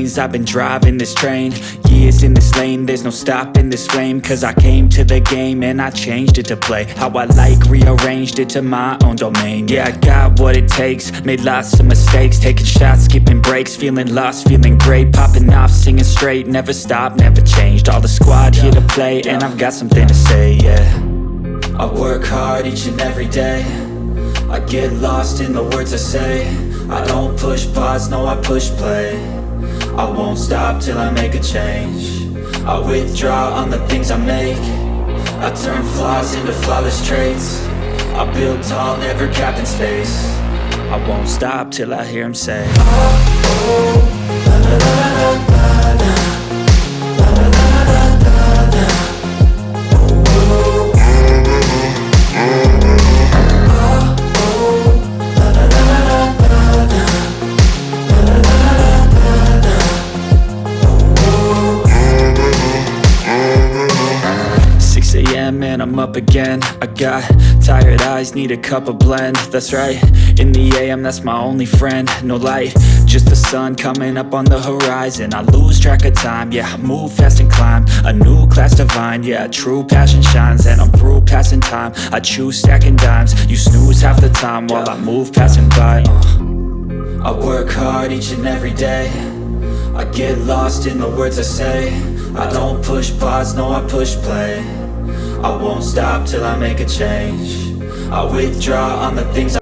lanes, I've been driving this train. Years in this lane, there's no stopping this flame. Cause I came to the game and I changed it to play how I like, rearranged it to my own domain. Yeah, I got what it takes, made lots of mistakes, taking shots, skipping breaks, feeling lost, feeling great, popping off, singing straight, never stopped, never changed. All the squad here to play, and I've got something to say, yeah. I work hard each and every day, I get lost in the words I say. I don't push pause, no I push play. I won't stop till I make a change. I withdraw on the things I make. I turn flaws into flawless traits. I build tall, never capped in space. I won't stop till I hear him say, oh, oh, la la la la la la. Man, I'm up again. I got tired eyes, need a cup of blend. That's right, in the AM, that's my only friend. No light, just the sun coming up on the horizon. I lose track of time, yeah, I move fast and climb a new class divine, yeah, true passion shines. And I'm through passing time, I choose stacking dimes. You snooze half the time while I move passing by. I work hard each and every day, I get lost in the words I say. I don't push pause, no I push play. I won't stop till I make a change. I withdraw on the things